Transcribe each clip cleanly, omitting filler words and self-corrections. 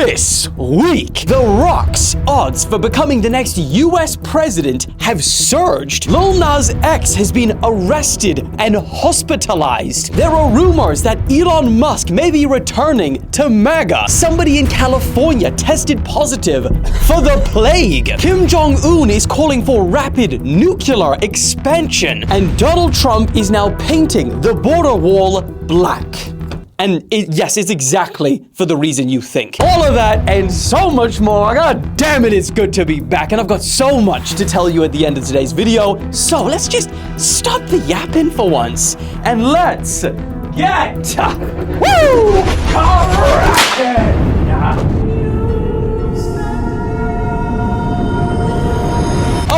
This week, The Rock's odds for becoming the next US president have surged. Lil Nas X has been arrested and hospitalized. There are rumors that Elon Musk may be returning to Maga. Somebody in California tested positive for the plague. Kim Jong-un is calling for rapid nuclear expansion. And Donald Trump is now painting the border wall black. And yes, it's exactly for the reason you think. All of that and so much more. God damn it, it's good to be back. And I've got so much to tell you at the end of today's video. So let's just stop the yapping for once. And let's get cracking.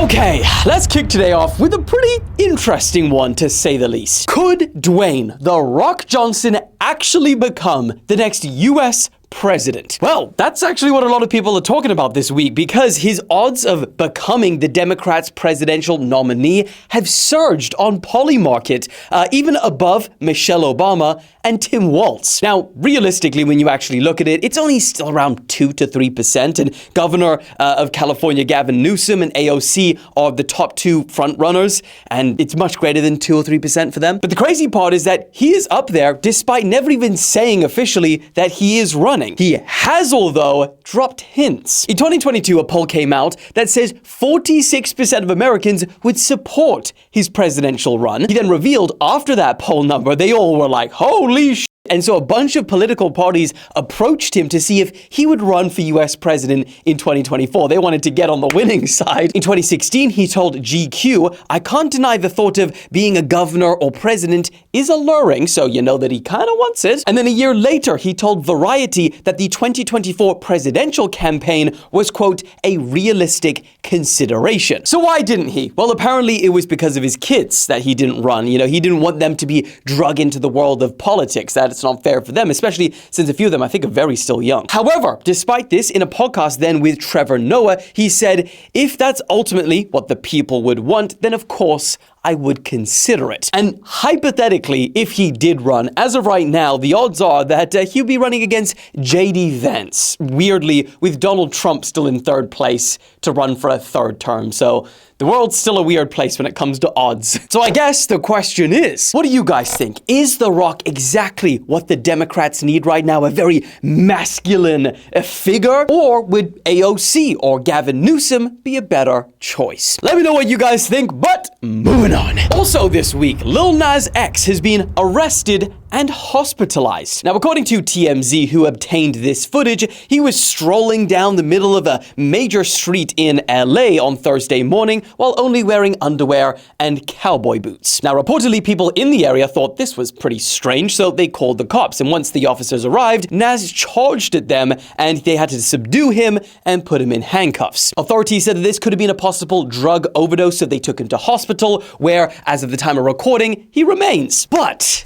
Okay, let's kick today off with a pretty interesting one, to say the least. Could Dwayne "The Rock" Johnson actually become the next US president? Well, that's actually what a lot of people are talking about this week, because his odds of becoming the Democrats' presidential nominee have surged on Polymarket, even above Michelle Obama and Tim Walz. Now, realistically, when you actually look at it, it's only still around 2 to 3%, and Governor of California Gavin Newsom and AOC are the top two front runners, and it's much greater than 2 or 3% for them. But the crazy part is that he is up there despite never even saying officially that he is running. He has, although, dropped hints. In 2022, a poll came out that says 46% of Americans would support his presidential run. He then revealed after that poll number, they all were like, holy shit. And so a bunch of political parties approached him to see if he would run for US president in 2024. They wanted to get on the winning side. In 2016, he told GQ, "I can't deny the thought of being a governor or president is alluring," so you know that he kind of wants it. And then a year later, he told Variety that the 2024 presidential campaign was, quote, "a realistic consideration." So why didn't he? Well, apparently it was because of his kids that he didn't run. You know, he didn't want them to be drug into the world of politics. It's not fair for them, especially since a few of them, I think, are very still young. However, despite this, in a podcast then with Trevor Noah, he said, if that's ultimately what the people would want, then of course, I would consider it. And hypothetically, if he did run, as of right now, the odds are that he'll be running against JD Vance, weirdly, with Donald Trump still in third place to run for a third term. So the world's still a weird place when it comes to odds. So I guess the question is, what do you guys think? Is The Rock exactly what the Democrats need right now? A very masculine figure? Or would AOC or Gavin Newsom be a better choice? Let me know what you guys think, but moving on. Also this week, Lil Nas X has been arrested and hospitalized. Now, according to TMZ, who obtained this footage, he was strolling down the middle of a major street in LA on Thursday morning while only wearing underwear and cowboy boots. Now, reportedly, people in the area thought this was pretty strange, so they called the cops. And once the officers arrived, Nas charged at them and they had to subdue him and put him in handcuffs. Authorities said that this could have been a possible drug overdose, so they took him to hospital, where, as of the time of recording, he remains. But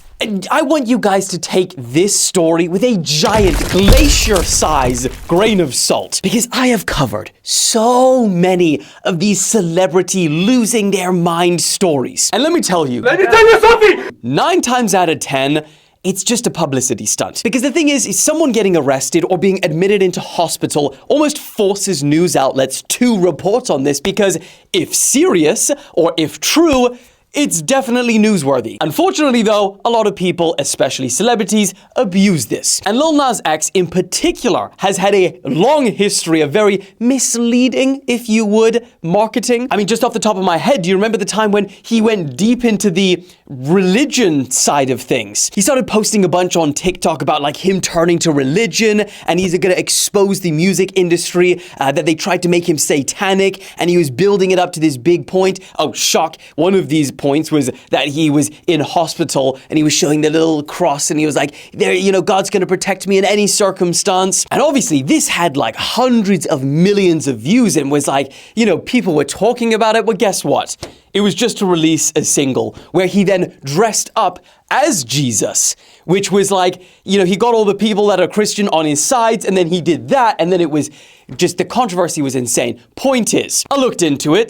I want you guys to take this story with a giant glacier-size grain of salt, because I have covered so many of these celebrity losing their mind stories. And let me tell you something! 9 times out of 10, it's just a publicity stunt. Because the thing is someone getting arrested or being admitted into hospital almost forces news outlets to report on this, because if serious or if true, it's definitely newsworthy. Unfortunately though, a lot of people, especially celebrities, abuse this. And Lil Nas X in particular has had a long history of very misleading, if you would, marketing. I mean, just off the top of my head, do you remember the time when he went deep into the religion side of things? He started posting a bunch on TikTok about like him turning to religion, and he's gonna expose the music industry, that they tried to make him satanic, and he was building it up to this big point. Oh, shock. One of these points was that he was in hospital and he was showing the little cross and he was like, there, you know, God's gonna protect me in any circumstance. And obviously this had like hundreds of millions of views and was like, you know, people were talking about it. Well, guess what? It was just to release a single where he then dressed up as Jesus, which was like, you know, he got all the people that are Christian on his sides, and then he did that, and then it was just, the controversy was insane. Point is, I looked into it,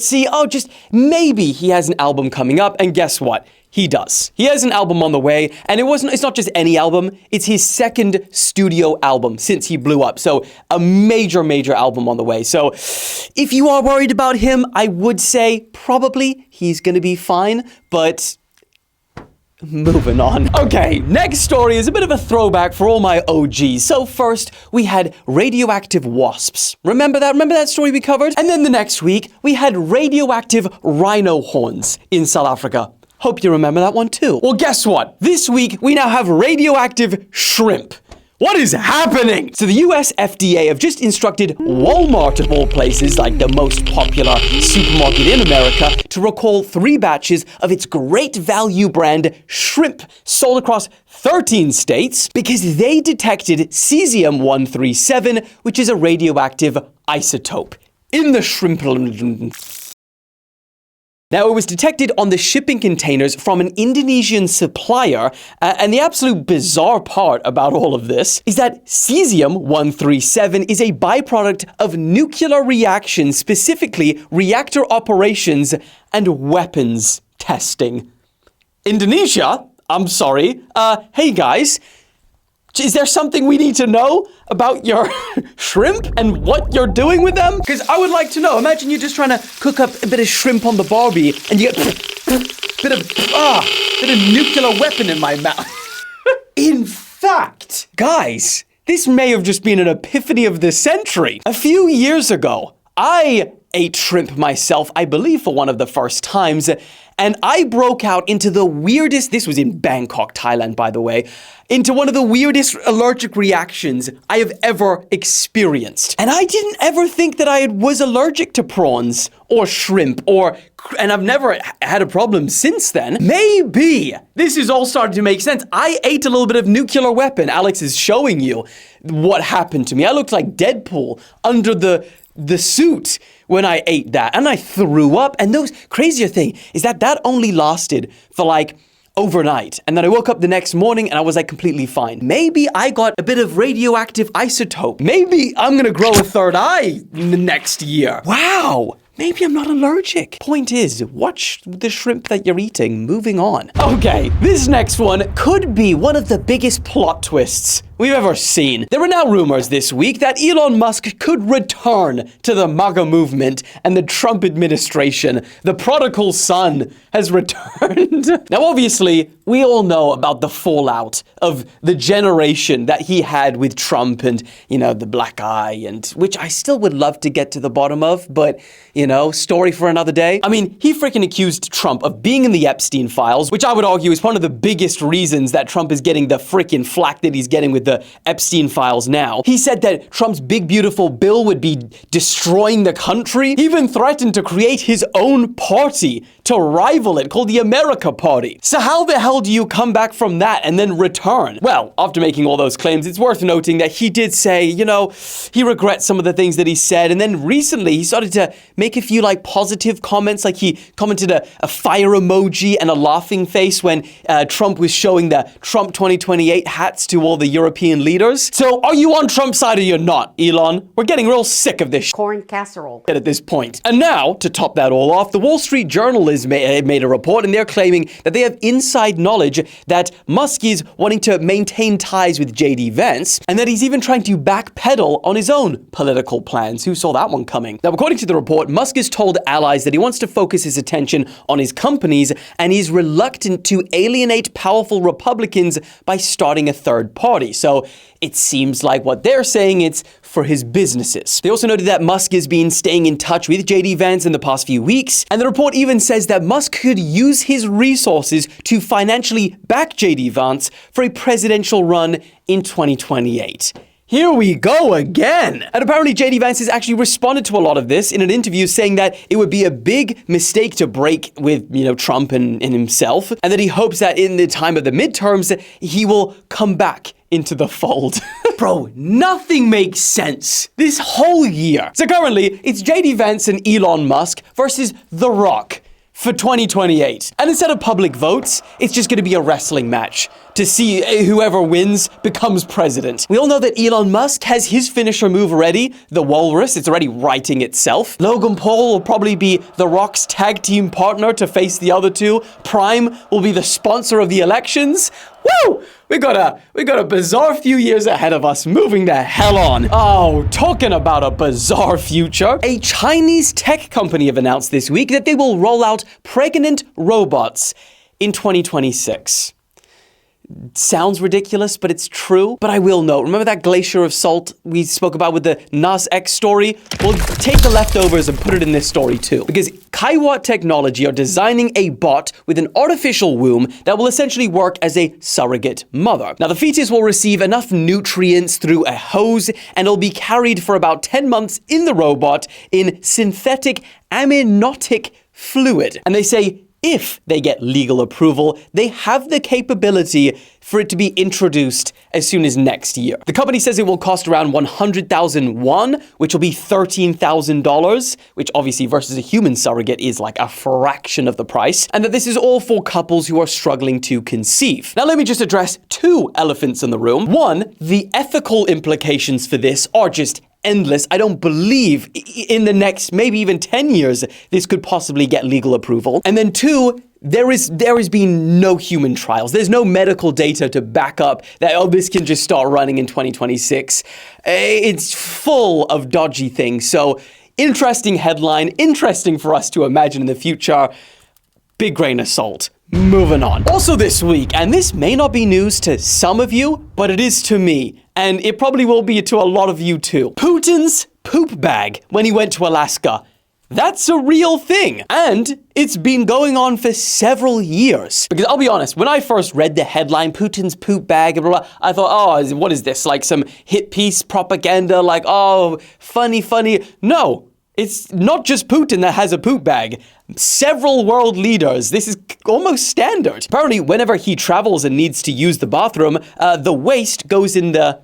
just maybe he has an album coming up, and guess what? he does. He has an album on the way, and it's not just any album, it's his second studio album since he blew up. So a major, major album on the way. So if you are worried about him, I would say probably he's gonna be fine, but moving on. Okay, next story is a bit of a throwback for all my OGs. So first, we had radioactive wasps. Remember that? Remember that story we covered? And then the next week, we had radioactive rhino horns in South Africa. Hope you remember that one too. Well, guess what? This week, we now have radioactive shrimp. What is happening? So the US FDA have just instructed Walmart, of all places, like the most popular supermarket in America, to recall 3 batches of its great value brand shrimp sold across 13 states because they detected cesium-137, which is a radioactive isotope in the shrimplnmnmn. Now, it was detected on the shipping containers from an Indonesian supplier, and the absolute bizarre part about all of this is that cesium-137 is a byproduct of nuclear reactions, specifically reactor operations and weapons testing. Indonesia? I'm sorry. Hey guys, is there something we need to know about your shrimp and what you're doing with them? Because I would like to know. Imagine you're just trying to cook up a bit of shrimp on the Barbie and you get bit of nuclear weapon in my mouth. In fact, guys, this may have just been an epiphany of the century. A few years ago, I ate shrimp myself, I believe for one of the first times, and I broke out into the weirdest, this was in Bangkok, Thailand, by the way, into one of the weirdest allergic reactions I have ever experienced. And I didn't ever think that I was allergic to prawns or shrimp and I've never had a problem since then. Maybe this is all starting to make sense. I ate a little bit of nuclear weapon. Alex is showing you what happened to me. I looked like Deadpool under the suit when I ate that, and I threw up. And the crazier thing is that only lasted for like overnight, and then I woke up the next morning and I was like completely fine. Maybe I got a bit of radioactive isotope. Maybe I'm gonna grow a third eye next year. Wow. Maybe I'm not allergic. Point is, watch the shrimp that you're eating. Moving on. Okay, this next one could be one of the biggest plot twists we've ever seen. There are now rumors this week that Elon Musk could return to the Maga movement and the Trump administration. The prodigal son has returned. Now, obviously, we all know about the fallout of the generation that he had with Trump and, the black eye, and which I still would love to get to the bottom of, but, story for another day. I mean, he freaking accused Trump of being in the Epstein files, which I would argue is one of the biggest reasons that Trump is getting the freaking flack that he's getting with the Epstein files now. He said that Trump's big beautiful bill would be destroying the country. He even threatened to create his own party to rival it called the America Party. So how the hell do you come back from that and then return? Well, after making all those claims, it's worth noting that he did say, he regrets some of the things that he said. And then recently he started to make a few positive comments, like he commented a fire emoji and a laughing face when Trump was showing the Trump 2028 hats to all the European leaders. So are you on Trump's side or you're not, Elon? We're getting real sick of this corn casserole at this point. And now, to top that all off, the Wall Street Journal has made a report, and they're claiming that they have inside knowledge that Musk is wanting to maintain ties with JD Vance, and that he's even trying to backpedal on his own political plans. Who saw that one coming? Now, according to the report, Musk has told allies that he wants to focus his attention on his companies, and he's reluctant to alienate powerful Republicans by starting a third party. So it seems like what they're saying, it's for his businesses. They also noted that Musk has been staying in touch with JD Vance in the past few weeks, and the report even says that Musk could use his resources to financially back JD Vance for a presidential run in 2028. Here we go again. And apparently JD Vance has actually responded to a lot of this in an interview, saying that it would be a big mistake to break with, Trump and himself, and that he hopes that in the time of the midterms, he will come back into the fold. Bro, nothing makes sense this whole year. So currently, it's JD Vance and Elon Musk versus The Rock, for 2028. And instead of public votes, it's just gonna be a wrestling match to see whoever wins becomes president. We all know that Elon Musk has his finisher move already, the walrus. It's already writing itself. Logan Paul will probably be The Rock's tag team partner to face the other two. Prime will be the sponsor of the elections. Woo! We got a bizarre few years ahead of us, moving the hell on. Oh, talking about a bizarre future. A Chinese tech company have announced this week that they will roll out pregnant robots in 2026. Sounds ridiculous, but it's true. But I will note, remember that glacier of salt we spoke about with the Nas X story? We'll take the leftovers and put it in this story too. Because Kaiwa Technology are designing a bot with an artificial womb that will essentially work as a surrogate mother. Now, the fetus will receive enough nutrients through a hose, and it'll be carried for about 10 months in the robot in synthetic amniotic fluid. And they say, if they get legal approval, they have the capability for it to be introduced as soon as next year. The company says it will cost around 100,000 won, which will be $13,000, which obviously versus a human surrogate is like a fraction of the price, and that this is all for couples who are struggling to conceive. Now, let me just address two elephants in the room. One, the ethical implications for this are just endless. I don't believe in the next maybe even 10 years this could possibly get legal approval. And then two, there has been no human trials. There's no medical data to back up that, oh, this can just start running in 2026. It's full of dodgy things. So interesting headline, interesting for us to imagine in the future. Big grain of salt. Moving on. Also this week, and this may not be news to some of you, but it is to me, and it probably will be to a lot of you too. Putin's poop bag when he went to Alaska. That's a real thing, and it's been going on for several years. Because I'll be honest, when I first read the headline, Putin's poop bag, blah, blah, blah, I thought, oh, what is this? Like some hit piece propaganda, like, oh, funny. No. It's not just Putin that has a poop bag. Several world leaders. This is almost standard. Apparently, whenever he travels and needs to use the bathroom, the waste goes in the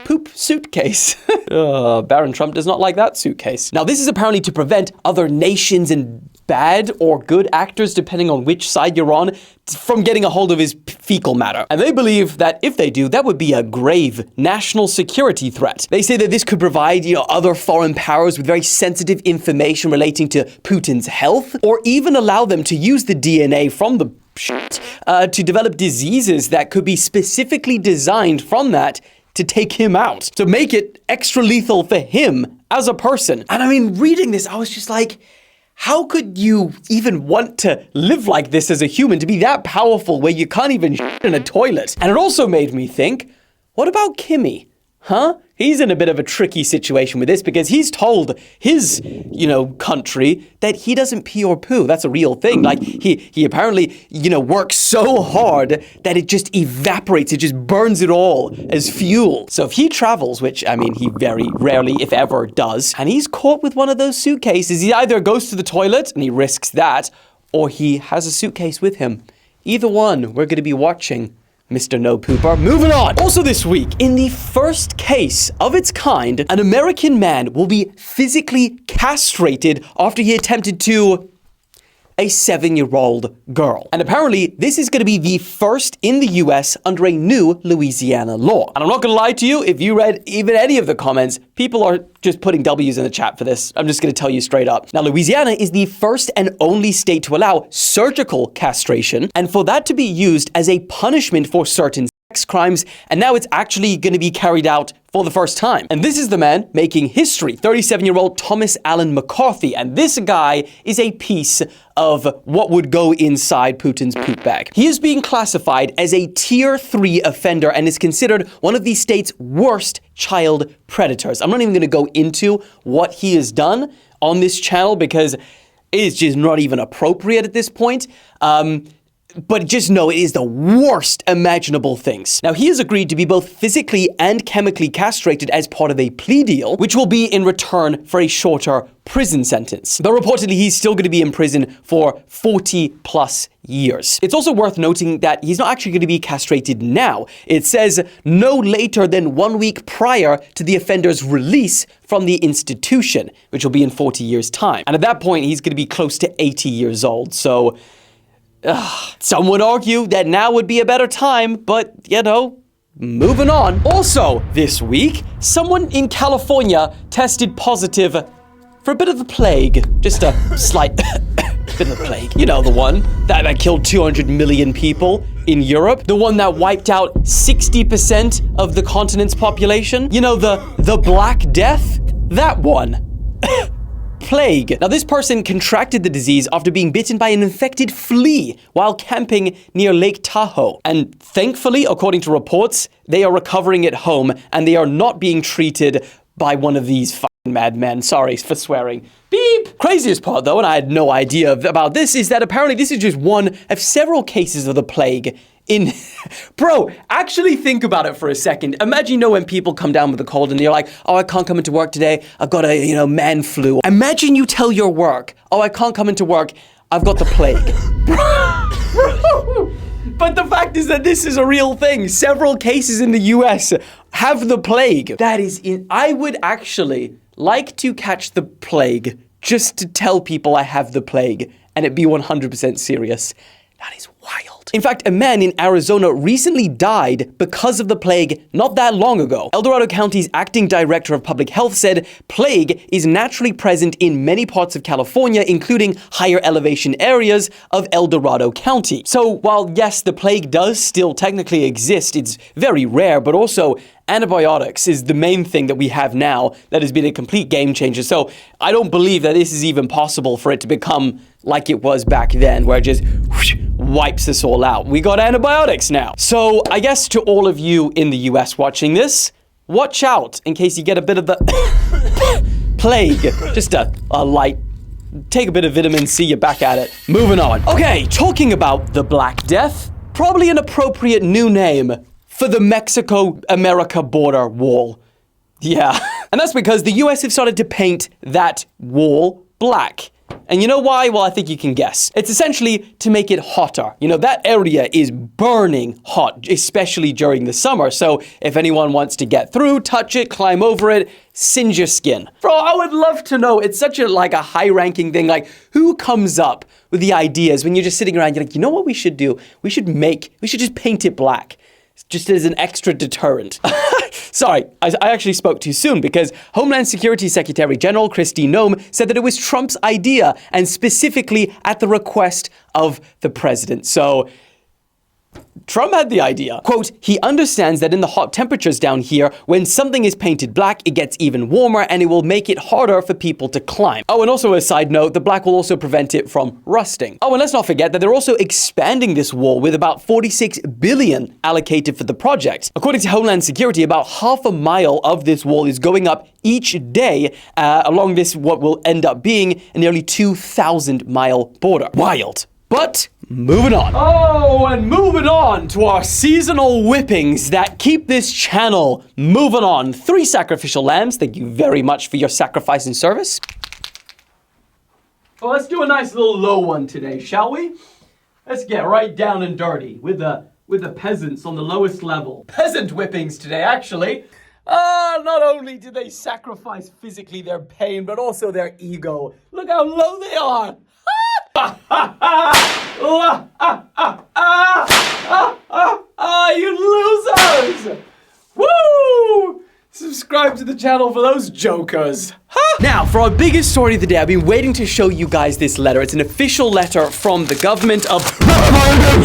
poop suitcase. Baron Trump does not like that suitcase. Now, this is apparently to prevent other nations and bad or good actors, depending on which side you're on, from getting a hold of his fecal matter. And they believe that if they do, that would be a grave national security threat. They say that this could provide, other foreign powers with very sensitive information relating to Putin's health, or even allow them to use the DNA from the shit to develop diseases that could be specifically designed from that to take him out, to make it extra lethal for him as a person. And I mean, reading this, I was just like, how could you even want to live like this as a human, to be that powerful where you can't even shit in a toilet? And it also made me think, what about Kimmy? Huh? He's in a bit of a tricky situation with this because he's told his, country that he doesn't pee or poo. That's a real thing. Like, he apparently, works so hard that it just evaporates. It just burns it all as fuel. So if he travels, which, I mean, he very rarely, if ever, does, and he's caught with one of those suitcases, he either goes to the toilet and he risks that, or he has a suitcase with him. Either one, we're going to be watching. Mr. No Pooper. Moving on. Also this week, in the first case of its kind, an American man will be physically castrated after he attempted to a 7-year-old girl. And apparently, this is going to be the first in the US under a new Louisiana law. And I'm not going to lie to you, if you read even any of the comments, people are just putting W's in the chat for this. I'm just going to tell you straight up. Now, Louisiana is the first and only state to allow surgical castration, and for that to be used as a punishment for certain sex crimes, and now it's actually going to be carried out for the first time. And this is the man making history, 37-year-old Thomas Allen McCarthy. And this guy is a piece of what would go inside Putin's poop bag. He is being classified as a tier 3 offender and is considered one of the state's worst child predators. I'm not even going to go into what he has done on this channel because it is just not even appropriate at this point. But just know it is the worst imaginable things. Now, he has agreed to be both physically and chemically castrated as part of a plea deal, which will be in return for a shorter prison sentence. But reportedly, he's still going to be in prison for 40 plus years. It's also worth noting that he's not actually going to be castrated now. It says no later than 1 week prior to the offender's release from the institution, which will be in 40 years' time. And at that point, he's going to be close to 80 years old. So some would argue that now would be a better time, but, you know, moving on. Also, this week, someone in California tested positive for a bit of the plague. Just a slight bit of the plague. You know, the one that killed 200 million people in Europe. The one that wiped out 60% of the continent's population. You know, the Black Death? That one. Plague. Now, this person contracted the disease after being bitten by an infected flea while camping near Lake Tahoe. And thankfully, according to reports, they are recovering at home and they are not being treated by one of these fucking madmen. Sorry for swearing. Beep! Craziest part, though, and I had no idea about this, is that apparently this is just one of several cases of the plague in... Bro, actually think about it for a second. Imagine, you know, when people come down with a cold and they're like, oh, I can't come into work today. I've got a, you know, man flu. Imagine you tell your work, oh, I can't come into work. I've got the plague. Bro. But the fact is that this is a real thing. Several cases in the US have the plague. That is I would actually like to catch the plague just to tell people I have the plague and it be 100% serious. That is wild. In fact, a man in Arizona recently died because of the plague not that long ago. El Dorado County's acting director of public health said plague is naturally present in many parts of California, including higher elevation areas of El Dorado County. So while yes, the plague does still technically exist, it's very rare, but also antibiotics is the main thing that we have now that has been a complete game changer. So I don't believe that this is even possible for it to become like it was back then, where it just whoosh, wipes us all out. We got antibiotics now. So I guess to all of you in the US watching this, watch out in case you get a bit of the plague. Just a light, take a bit of vitamin C, you're back at it. Moving on. Okay, talking about the Black Death, probably an appropriate new name for the Mexico-America border wall. Yeah. And that's because the US have started to paint that wall black. And you know why? Well, I think you can guess. It's essentially to make it hotter. You know, that area is burning hot, especially during the summer. So if anyone wants to get through, touch it, climb over it, singe your skin. Bro, I would love to know. It's such a high-ranking thing. Like, who comes up with the ideas when you're just sitting around, you're like, you know what we should do? We should just paint it black. Just as an extra deterrent. Sorry, I actually spoke too soon because Homeland Security Secretary General Kristi Noem said that it was Trump's idea and specifically at the request of the president. So Trump had the idea. Quote, he understands that in the hot temperatures down here, when something is painted black, it gets even warmer and it will make it harder for people to climb. Oh, and also a side note, the black will also prevent it from rusting. Oh, and let's not forget that they're also expanding this wall with about $46 billion allocated for the project. According to Homeland Security, about half a mile of this wall is going up each day along this, what will end up being a nearly 2,000-mile border. Wild. But moving on. Oh, and moving on to our seasonal whippings that keep this channel moving on. 3 sacrificial lambs. Thank you very much for your sacrifice and service. Well, let's do a nice little low one today, shall we? Let's get right down and dirty with the peasants on the lowest level. Peasant whippings today, actually. Not only do they sacrifice physically their pain, but also their ego. Look how low they are. You losers! Woo! Subscribe to the channel for those jokers. Now, for our biggest story of the day, I've been waiting to show you guys this letter. It's an official letter from the government of...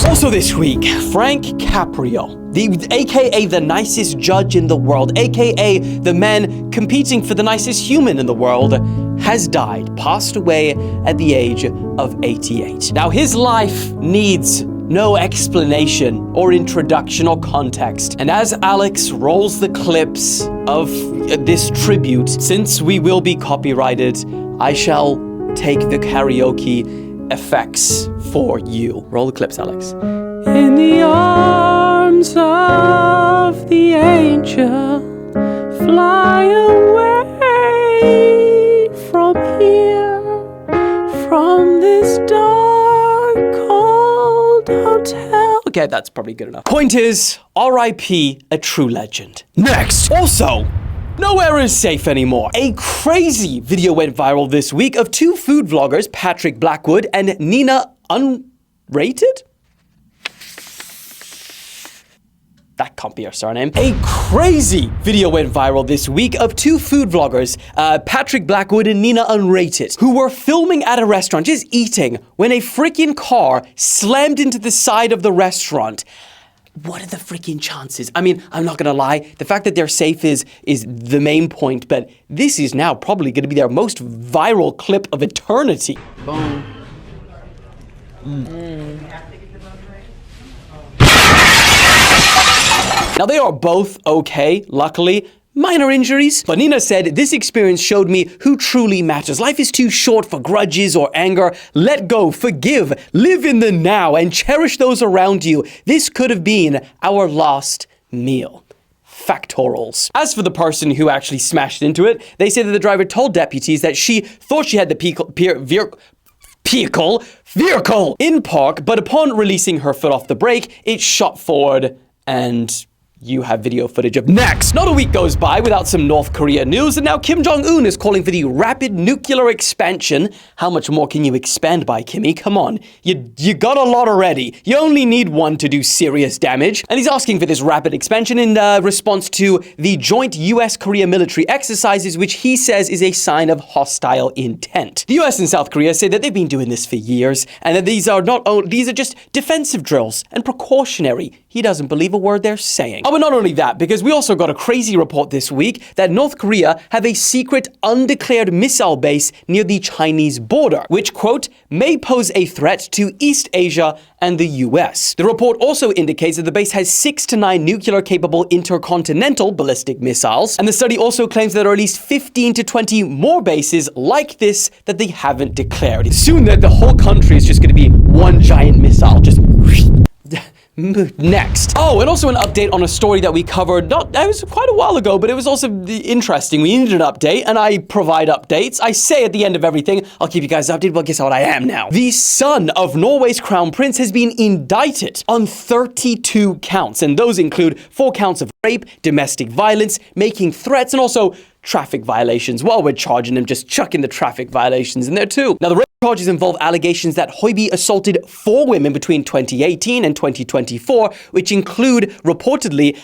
Also this week, Frank Caprio, aka the nicest judge in the world, aka the man competing for the nicest human in the world, has died, passed away at the age of 88. Now, his life needs no explanation or introduction or context. And as Alex rolls the clips of this tribute, since we will be copyrighted, I shall take the karaoke effects for you. Roll the clips, Alex. In the arms of the angel, fly away from here, from this dark, cold hotel. Okay, that's probably good enough. Point is, R.I.P. a true legend. Next. Also, nowhere is safe anymore. A crazy video went viral this week of two food vloggers, Patrick Blackwood and Nina Unrated? That can't be her surname. A crazy video went viral this week of two food vloggers, Patrick Blackwood and Nina Unrated, who were filming at a restaurant, just eating, when a freaking car slammed into the side of the restaurant. What are the freaking chances? I mean, I'm not gonna lie, the fact that they're safe is the main point, but this is now probably gonna be their most viral clip of eternity. Boom. Now, they are both okay, luckily. Minor injuries. But Nina said, this experience showed me who truly matters. Life is too short for grudges or anger. Let go, forgive, live in the now, and cherish those around you. This could have been our last meal. Factorals. As for the person who actually smashed into it, they say that the driver told deputies that she thought she had the vehicle in park, but upon releasing her foot off the brake, it shot forward and you have video footage of next. Not a week goes by without some North Korea news, and now Kim Jong-un is calling for the rapid nuclear expansion. How much more can you expand by, Kimmy? Come on. You got a lot already. You only need one to do serious damage. And he's asking for this rapid expansion in response to the joint US-Korea military exercises, which he says is a sign of hostile intent. The US and South Korea say that they've been doing this for years, and that these are just defensive drills and precautionary. He doesn't believe a word they're saying. Oh, but not only that, because we also got a crazy report this week that North Korea have a secret undeclared missile base near the Chinese border, which, quote, may pose a threat to East Asia and the US. The report also indicates that the base has 6 to 9 nuclear-capable intercontinental ballistic missiles, and the study also claims that there are at least 15 to 20 more bases like this that they haven't declared. Soon the whole country is just going to be one giant missile, just next. Oh, and also an update on a story that we covered, it was quite a while ago, but it was also interesting. We needed an update, and I provide updates. I say at the end of everything, I'll keep you guys updated, but guess what I am now? The son of Norway's crown prince has been indicted on 32 counts, and those include 4 counts of rape, domestic violence, making threats, and also traffic violations. While we're charging him, just chucking the traffic violations in there too. Now, the rape charges involve allegations that Højby assaulted 4 women between 2018 and 2024, which include, reportedly,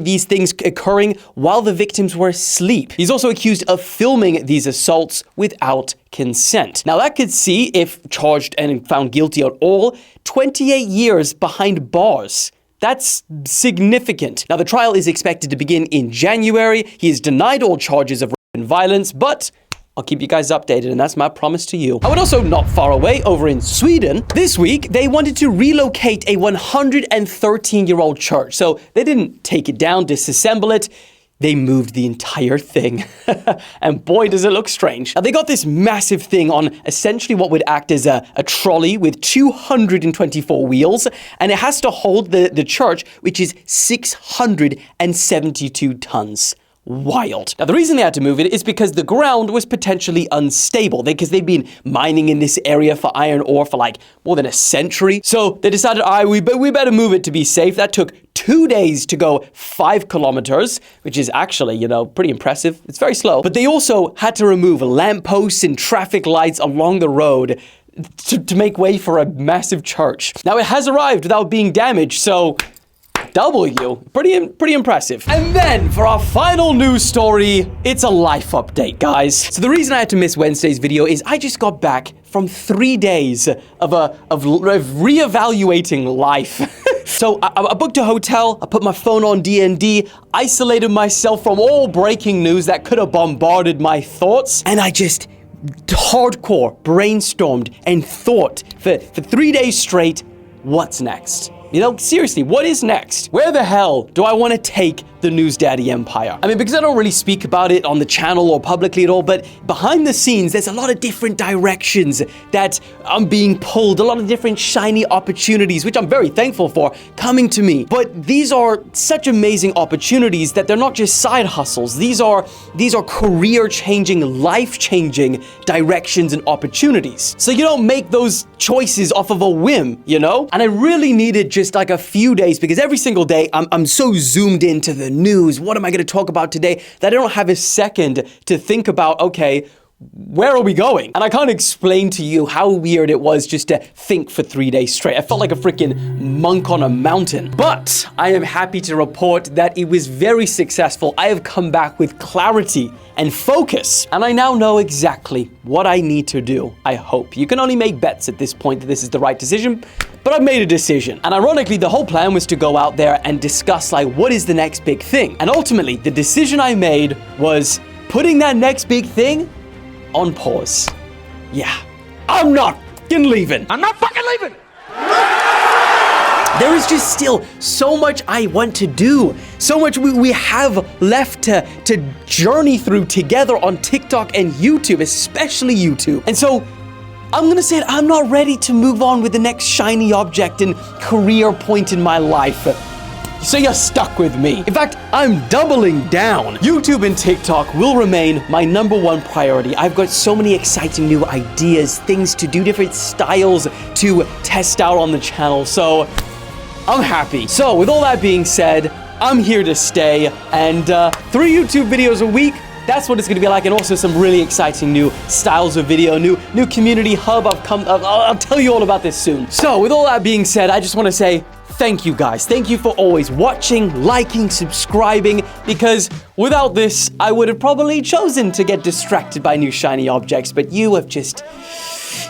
these things occurring while the victims were asleep. He's also accused of filming these assaults without consent. Now, that could see, if charged and found guilty at all, 28 years behind bars. That's significant. Now, the trial is expected to begin in January. He has denied all charges of rape and violence, but I'll keep you guys updated, and that's my promise to you. Oh, and also not far away, over in Sweden, this week, they wanted to relocate a 113-year-old church. So they didn't take it down, disassemble it. They moved the entire thing. And boy, does it look strange. Now, they got this massive thing on essentially what would act as a trolley with 224 wheels, and it has to hold the church, which is 672 tons. Wild. Now, the reason they had to move it is because the ground was potentially unstable, because they'd been mining in this area for iron ore for like more than a century. So they decided, all right, we better move it to be safe. That took 2 days to go 5 kilometers, which is actually, pretty impressive. It's very slow. But they also had to remove lampposts and traffic lights along the road to make way for a massive church. Now, it has arrived without being damaged, so W. Pretty impressive. And then for our final news story, it's a life update, guys. So the reason I had to miss Wednesday's video is I just got back from 3 days of reevaluating life. So I booked a hotel, I put my phone on D&D, isolated myself from all breaking news that could have bombarded my thoughts, and I just hardcore brainstormed and thought for 3 days straight, what's next? Seriously, what is next? Where the hell do I want to take the News Daddy empire. I mean, because I don't really speak about it on the channel or publicly at all, but behind the scenes, there's a lot of different directions that I'm being pulled, a lot of different shiny opportunities, which I'm very thankful for, coming to me. But these are such amazing opportunities that they're not just side hustles. These are career-changing, life-changing directions and opportunities. So you don't make those choices off of a whim, you know? And I really needed just like a few days, because every single day I'm so zoomed into the news. What am I going to talk about today? That I don't have a second to think about, okay, where are we going? And I can't explain to you how weird it was just to think for 3 days straight. I felt like a freaking monk on a mountain. But I am happy to report that it was very successful. I have come back with clarity and focus, and I now know exactly what I need to do, I hope. You can only make bets at this point that this is the right decision, but I've made a decision. And ironically, the whole plan was to go out there and discuss, like, what is the next big thing? And ultimately, the decision I made was putting that next big thing on pause. Yeah, I'm not fucking leaving. I'm not fucking leaving. There is just still so much I want to do. So much we have left to journey through together on TikTok and YouTube, especially YouTube. And so I'm gonna say it, I'm not ready to move on with the next shiny object and career point in my life. So you're stuck with me. In fact, I'm doubling down. YouTube and TikTok will remain my #1 priority. I've got so many exciting new ideas, things to do, different styles to test out on the channel. So I'm happy. So with all that being said, I'm here to stay, and 3 YouTube videos a week, that's what it's gonna be like, and also some really exciting new styles of video, new community hub. I'll tell you all about this soon. So with all that being said, I just wanna say thank you guys. Thank you for always watching, liking, subscribing, because without this, I would have probably chosen to get distracted by new shiny objects, but you have just,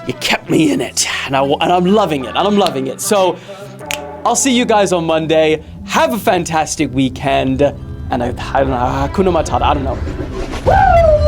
you kept me in it, and I'm loving it, and I'm loving it. So I'll see you guys on Monday. Have a fantastic weekend, and I don't know, Hakuna Matata, I don't know. Woo!